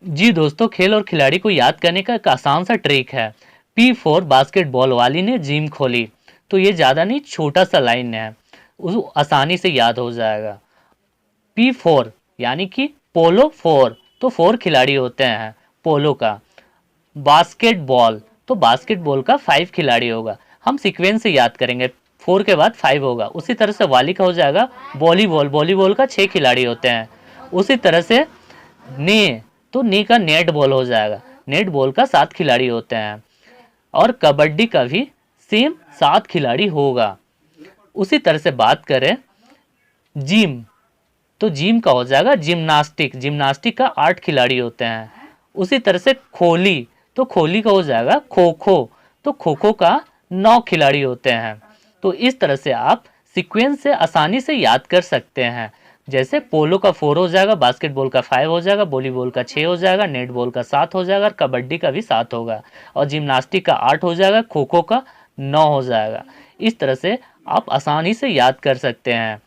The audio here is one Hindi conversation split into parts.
जी दोस्तों, खेल और खिलाड़ी को याद करने का एक आसान सा ट्रिक है। P4 बास्केटबॉल वाली ने जिम खोली। तो ये ज़्यादा नहीं, छोटा सा लाइन है, उस आसानी से याद हो जाएगा। P4 यानी कि पोलो 4, तो 4 खिलाड़ी होते हैं पोलो का। बास्केटबॉल, तो बास्केटबॉल का 5 खिलाड़ी होगा। हम सीक्वेंस से याद करेंगे, 4 के बाद 5 होगा। उसी तरह से वाली का हो जाएगा वॉलीबॉल, वॉलीबॉल का 6 खिलाड़ी होते हैं। उसी तरह से ने, तो ने का नेट बॉल हो जाएगा, नेट बॉल का 7 खिलाड़ी होते हैं। और कबड्डी का भी सेम 7 खिलाड़ी होगा। उसी तरह से बात करें जिम, तो जिम का हो जाएगा जिम्नास्टिक, जिम्नास्टिक का 8 खिलाड़ी होते हैं। उसी तरह से खोली, तो खोली का हो जाएगा खो खो, तो खो खो का 9 खिलाड़ी होते हैं। तो इस तरह से आप सीक्वेंस से आसानी से याद कर सकते हैं। जैसे पोलो का 4 हो जाएगा, बास्केटबॉल का 5 हो जाएगा, वॉलीबॉल का 6 हो जाएगा, नेट बॉल का 7 हो जाएगा, और कबड्डी का भी 7 होगा, और जिम्नास्टिक का 8 हो जाएगा, खो खो का 9 हो जाएगा। इस तरह से आप आसानी से याद कर सकते हैं।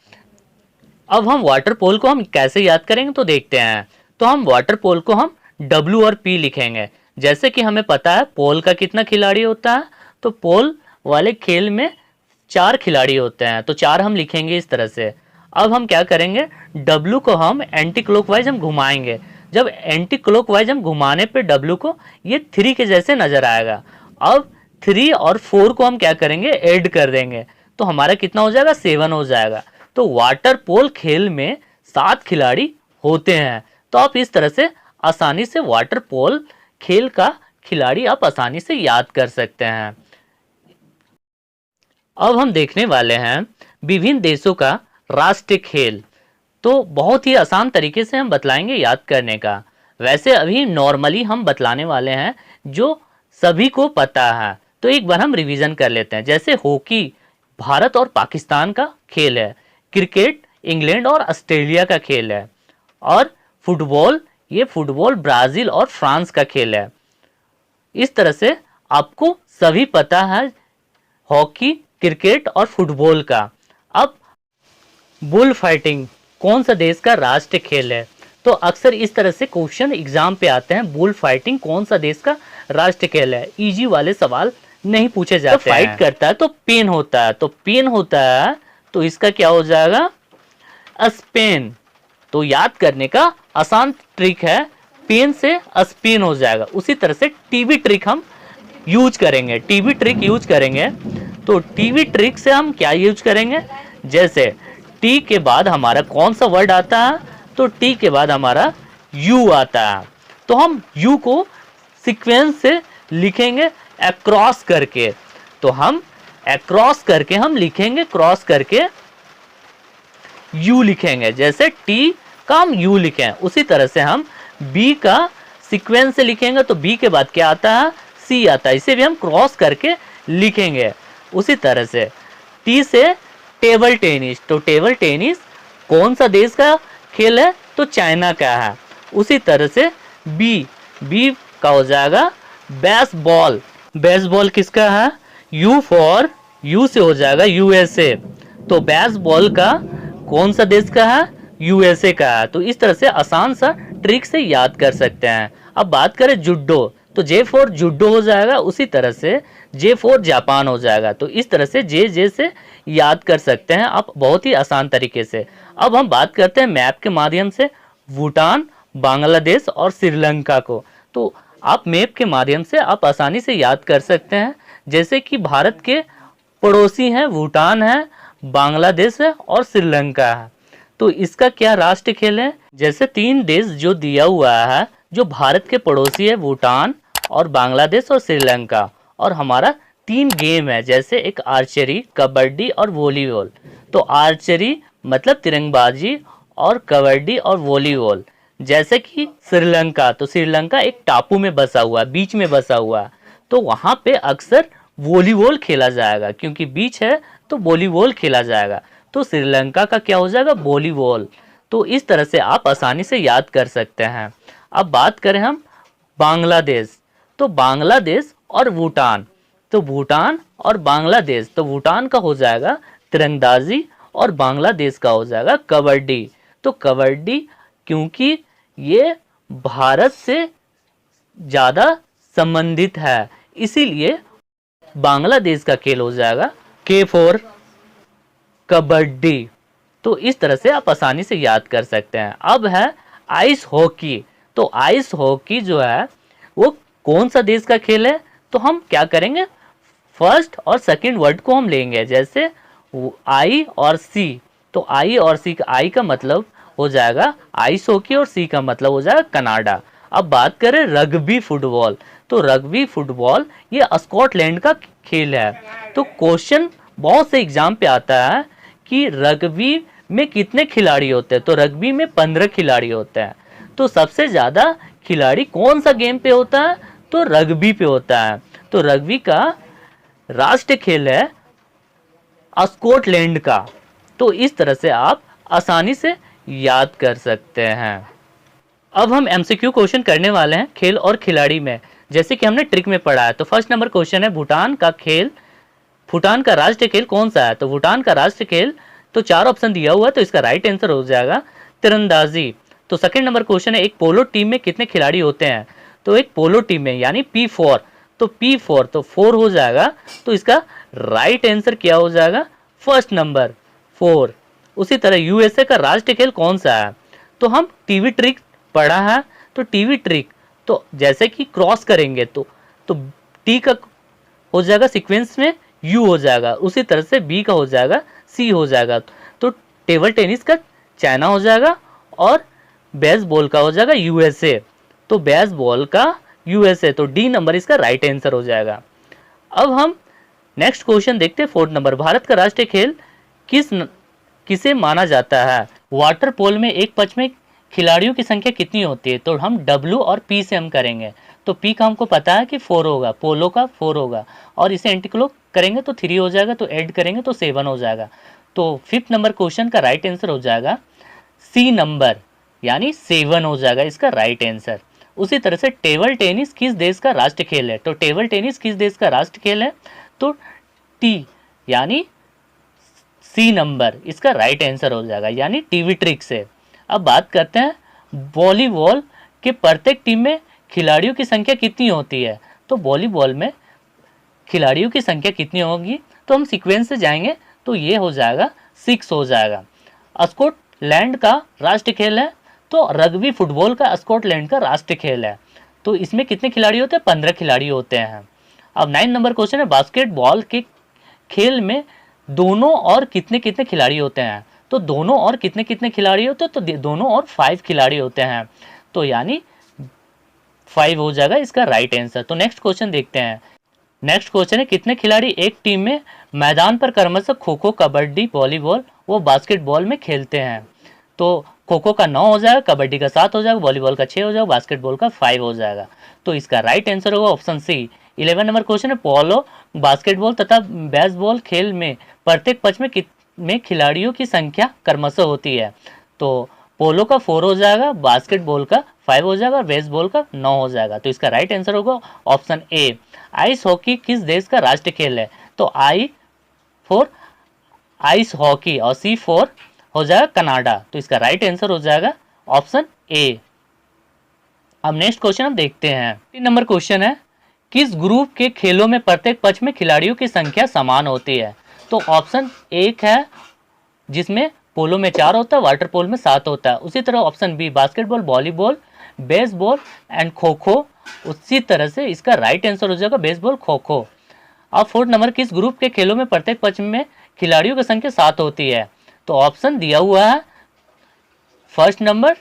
अब हम वाटर पोल को हम कैसे याद करेंगे तो देखते हैं। तो हम वाटर पोल को हम W और P लिखेंगे। जैसे कि हमें पता है पोल का कितना खिलाड़ी होता है, तो पोल वाले खेल में 4 खिलाड़ी होते हैं, तो 4 हम लिखेंगे इस तरह से। अब हम क्या करेंगे, W को हम एंटी क्लॉकवाइज हम घुमाएंगे। जब एंटी क्लॉकवाइज हम घुमाने पे W को ये 3 के जैसे नजर आएगा। अब 3 और 4 को हम क्या करेंगे, ऐड कर देंगे, तो हमारा कितना हो जाएगा, 7 हो जाएगा। तो वाटर पोल खेल में 7 खिलाड़ी होते हैं। तो आप इस तरह से आसानी से वाटर पोल खेल का खिलाड़ी आप आसानी से याद कर सकते हैं। अब हम देखने वाले हैं विभिन्न देशों का राष्ट्रीय खेल। तो बहुत ही आसान तरीके से हम बतलाएंगे याद करने का। वैसे अभी नॉर्मली हम बतलाने वाले हैं जो सभी को पता है, तो एक बार हम रिवीजन कर लेते हैं। जैसे हॉकी भारत और पाकिस्तान का खेल है, क्रिकेट इंग्लैंड और ऑस्ट्रेलिया का खेल है, और फुटबॉल, ये फुटबॉल ब्राजील और फ्रांस का खेल है। इस तरह से आपको सभी पता है हॉकी, क्रिकेट और फुटबॉल का। अब बुल फाइटिंग कौन सा देश का राष्ट्रीय खेल है, तो अक्सर इस तरह से क्वेश्चन एग्जाम पे आते हैं, बुल फाइटिंग कौन सा देश का राष्ट्रीय खेल है। इजी वाले सवाल नहीं पूछे जाते तो फाइट करता है तो पेन होता है, तो पेन होता है, तो इसका क्या हो जाएगा, स्पेन। तो याद करने का आसान ट्रिक है, पेन से स्पेन हो जाएगा। उसी तरह से टीवी ट्रिक हम यूज करेंगे, टीवी ट्रिक यूज करेंगे। तो टीवी ट्रिक से हम क्या यूज करेंगे, जैसे टी के बाद हमारा कौन सा वर्ड आता है, तो टी के बाद हमारा यू आता है। तो हम यू को सीक्वेंस से लिखेंगे अक्रॉस करके, तो हम अक्रॉस करके हम लिखेंगे, क्रॉस करके यू लिखेंगे। जैसे टी का हम यू लिखें, उसी तरह से हम बी का सीक्वेंस से लिखेंगे, तो बी के बाद क्या आता है, सी आता है, इसे भी हम क्रॉस करके लिखेंगे। उसी तरह से टी से टेबल टेनिस, तो टेबल टेनिस कौन सा देश का खेल है, तो चाइना का है। उसी तरह से बी, बी का हो जाएगा बेसबॉल, बेसबॉल किसका है, यू फॉर, यू से हो जाएगा यूएसए, तो बेसबॉल का कौन सा देश का है, यूएसए का है। तो इस तरह से आसान सा ट्रिक से याद कर सकते हैं। अब बात करें जुडो, तो जे फॉर जुडो हो जाएगा, उसी तरह से जे फॉर जापान हो जाएगा। तो इस तरह से जे जे से याद कर सकते हैं आप बहुत ही आसान तरीके से। अब हम बात करते हैं मैप के माध्यम से भूटान, बांग्लादेश और श्रीलंका को। तो आप मैप के माध्यम से आप आसानी से याद कर सकते हैं। जैसे कि भारत के पड़ोसी हैं, भूटान है, बांग्लादेश है और श्रीलंका है। तो इसका क्या राष्ट्रीय खेल है, जैसे 3 देश जो दिया हुआ है, जो भारत के पड़ोसी है, भूटान और बांग्लादेश और श्रीलंका, और हमारा 3 गेम है, जैसे एक आर्चरी, कबड्डी और वॉलीबॉल। तो आर्चरी मतलब तिरंगबाजी, और कबड्डी और वॉलीबॉल। जैसे कि श्रीलंका, तो श्रीलंका एक टापू में बसा हुआ है, बीच में बसा हुआ है, तो वहां पे अक्सर वॉलीबॉल खेला जाएगा, क्योंकि बीच है तो वॉलीबॉल खेला जाएगा। तो श्रीलंका का क्या हो जाएगा, वॉलीबॉल। तो इस तरह से आप आसानी से याद कर सकते हैं। अब बात करें हम बांग्लादेश, तो बांग्लादेश और भूटान, तो भूटान और बांग्लादेश, तो भूटान का हो जाएगा तिरंदाजी और बांग्लादेश का हो जाएगा कबड्डी। तो कबड्डी क्योंकि ये भारत से ज़्यादा संबंधित है, इसीलिए बांग्लादेश का खेल हो जाएगा K4 कबड्डी। तो इस तरह से आप आसानी से याद कर सकते हैं। अब है आइस हॉकी। तो आइस हॉकी जो है वो कौन सा देश का खेल है? तो हम क्या करेंगे, फर्स्ट और सेकंड वर्ड को हम लेंगे, जैसे आई और सी। तो आई और सी का, आई का मतलब हो जाएगा आइस हॉकी और सी का मतलब हो जाएगा कनाडा। अब बात करें रग्बी फुटबॉल। तो रग्बी फुटबॉल ये स्कॉटलैंड का खेल है। तो क्वेश्चन बहुत से एग्जाम पे आता है कि रग्बी में कितने खिलाड़ी होते हैं? तो रग्बी में 15 खिलाड़ी होते हैं। तो सबसे ज़्यादा खिलाड़ी कौन सा गेम पे होता है? तो रग्बी पे होता है। तो रग्बी का राष्ट्रीय खेल है स्कॉटलैंड का। तो इस तरह से आप आसानी से याद कर सकते हैं। अब हम एमसीक्यू क्वेश्चन करने वाले हैं खेल और खिलाड़ी में, जैसे कि हमने ट्रिक में पढ़ा है। तो फर्स्ट नंबर क्वेश्चन है भूटान का राष्ट्रीय खेल कौन सा है? तो भूटान का राष्ट्रीय खेल, तो 4 ऑप्शन दिया हुआ है, तो इसका राइट आंसर हो जाएगा तीरंदाजी। तो सेकंड नंबर क्वेश्चन है एक पोलो टीम में कितने खिलाड़ी होते हैं? तो एक पोलो टीम में यानी P4, तो P4 तो 4 हो जाएगा। तो इसका राइट आंसर क्या हो जाएगा? First number 4। उसी तरह यूएसए का राष्ट्रीय खेल कौन सा है? तो हम टीवी ट्रिक पढ़ा है। तो टीवी ट्रिक, तो जैसे कि क्रॉस करेंगे तो टी का हो जाएगा सीक्वेंस में यू हो जाएगा, उसी तरह से बी का हो जाएगा सी हो जाएगा। तो टेबल टेनिस का चाइना हो जाएगा और बेसबॉल का हो जाएगा यूएसए। तो बेसबॉल का यूएसए, तो डी नंबर इसका राइट आंसर हो जाएगा। अब हम नेक्स्ट क्वेश्चन देखते हैं। 4 नंबर, भारत का राष्ट्रीय खेल किसे माना जाता है? वाटर पोल में एक पच में खिलाड़ियों की संख्या कितनी होती है? तो हम W और P से हम करेंगे। तो P का हमको पता है कि 4 होगा, पोलो का 4 होगा, और इसे एंटीक्लोक करेंगे तो 3 हो जाएगा, तो ऐड करेंगे तो 7 हो जाएगा। तो 5th नंबर क्वेश्चन का राइट आंसर हो जाएगा C नंबर, यानी 7 हो जाएगा इसका राइट आंसर। उसी तरह से टेबल टेनिस किस देश का राष्ट्रीय खेल है? तो टेबल टेनिस किस देश का राष्ट्रीय खेल है? तो T यानी C नंबर इसका राइट आंसर हो जाएगा, यानी टीवी ट्रिक से। अब बात करते हैं वॉलीबॉल के प्रत्येक टीम में खिलाड़ियों की संख्या कितनी होती है? तो वॉलीबॉल में खिलाड़ियों की संख्या कितनी होगी? तो हम सीक्वेंस से जाएंगे तो ये हो जाएगा 6 हो जाएगा। स्कॉटलैंड का राष्ट्रीय खेल है, तो रग्बी फुटबॉल का स्कॉटलैंड का राष्ट्रीय खेल है। तो इसमें कितने खिलाड़ी होते हैं? 15 खिलाड़ी होते हैं। अब 9 नंबर क्वेश्चन है बास्केटबॉल के खेल में दोनों और कितने कितने खिलाड़ी होते हैं? तो दोनों और कितने कितने खिलाड़ी होते हैं? तो दोनों और 5 खिलाड़ी होते हैं, तो यानी 5 हो जाएगा इसका राइट आंसर। तो नेक्स्ट क्वेश्चन देखते हैं। नेक्स्ट क्वेश्चन है कितने खिलाड़ी एक टीम में मैदान पर क्रमशः खो खो, कबड्डी, वॉलीबॉल व बास्केटबॉल में खेलते हैं? तो खो खो का 9 हो जाएगा, कबड्डी का 7 हो जाएगा, वॉलीबॉल का 6 हो जाएगा, बास्केटबॉल का 5 हो जाएगा। तो इसका राइट आंसर होगा ऑप्शन सी। 11 नंबर क्वेश्चन है पोलो, बास्केटबॉल तथा बेसबॉल खेल में प्रत्येक पच में खिलाड़ियों की संख्या क्रमशः होती है? तो पोलो का 4 हो जाएगा, बास्केटबॉल का 5 हो जाएगा, बेसबॉल का 9 हो जाएगा। तो इसका राइट आंसर होगा ऑप्शन ए। आइस हॉकी किस देश का राष्ट्रीय खेल है? तो आई फॉर आइस हॉकी और सी फॉर हो जाएगा कनाडा। तो इसका राइट आंसर हो जाएगा ऑप्शन ए। अब नेक्स्ट क्वेश्चन हम देखते हैं। 3 नंबर क्वेश्चन है किस ग्रुप के खेलों में प्रत्येक पक्ष में खिलाड़ियों की संख्या समान होती है? तो ऑप्शन एक है जिसमें पोलो में 4 होता है, वाटर पोल में 7 होता है। उसी तरह option B basketball, volleyball, baseball and kho kho. उसी तरह से इसका राइट आंसर हो जाएगा बेसबॉल, खो खो। अब 4 नंबर किस ग्रुप के खेलों में प्रत्येक पक्ष में खिलाड़ियों की संख्या 7 होती है? तो ऑप्शन दिया हुआ है first number,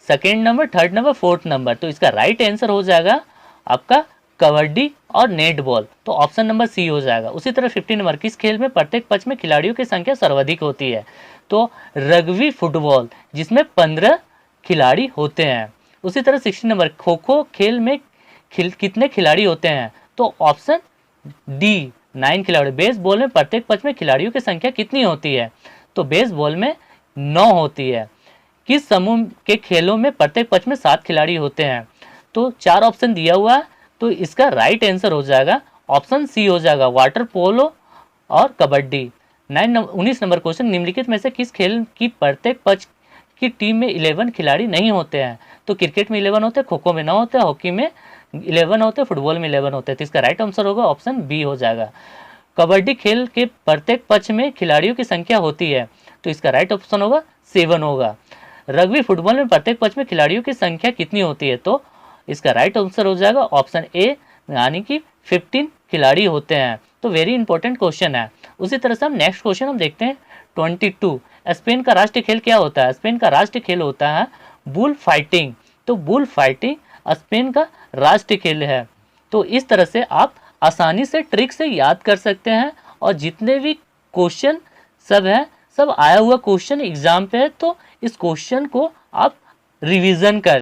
second number, third number, fourth number. तो इसका राइट आंसर हो जाएगा आपका कबड्डी और नेट बॉल। तो ऑप्शन नंबर सी हो जाएगा। उसी तरह 15 नंबर किस खेल में प्रत्येक पक्ष में खिलाड़ियों की संख्या सर्वाधिक होती है? तो रग्बी फुटबॉल जिसमें 15 खिलाड़ी होते हैं। उसी तरह 16 नंबर खो खो खेल में कितने खिलाड़ी होते हैं? तो ऑप्शन डी 9 खिलाड़ी। बेसबॉल में प्रत्येक पक्ष में खिलाड़ियों की संख्या कितनी होती है? तो बेसबॉल में 9 होती है। किस समूह के खेलों में प्रत्येक पक्ष में 7 खिलाड़ी होते हैं? तो 4 ऑप्शन दिया हुआ है, तो इसका राइट आंसर हो जाएगा ऑप्शन सी हो जाएगा वाटर पोलो और कबड्डी। 19 नंबर क्वेश्चन निम्नलिखित में से किस खेल की प्रत्येक पक्ष की टीम में 11 खिलाड़ी नहीं होते हैं? तो तो क्रिकेट में 11 होते हैं, खो खो में 9 होते हैं, हॉकी में 11 होते हैं, फुटबॉल में 11 होते हैं। तो इसका राइट आंसर होगा ऑप्शन बी हो जाएगा। कबड्डी खेल के प्रत्येक पक्ष में खिलाड़ियों की संख्या होती है, तो इसका राइट ऑप्शन होगा 7 होगा। रग्बी फुटबॉल में प्रत्येक पक्ष में खिलाड़ियों की संख्या कितनी होती है, तो इसका राइट आंसर हो जाएगा ऑप्शन ए, यानी कि 15 खिलाड़ी होते हैं। तो वेरी इंपॉर्टेंट क्वेश्चन है। उसी तरह से हम नेक्स्ट क्वेश्चन हम देखते हैं 22। स्पेन का राष्ट्रीय खेल क्या होता है? स्पेन का राष्ट्रीय खेल होता है बुल फाइटिंग। तो बुल फाइटिंग स्पेन का राष्ट्रीय खेल है। तो इस तरह से आप आसानी से ट्रिक से याद कर सकते हैं, और जितने भी क्वेश्चन सब है सब आया हुआ क्वेश्चन एग्जाम पे है, तो इस क्वेश्चन को आप रिवीजन कर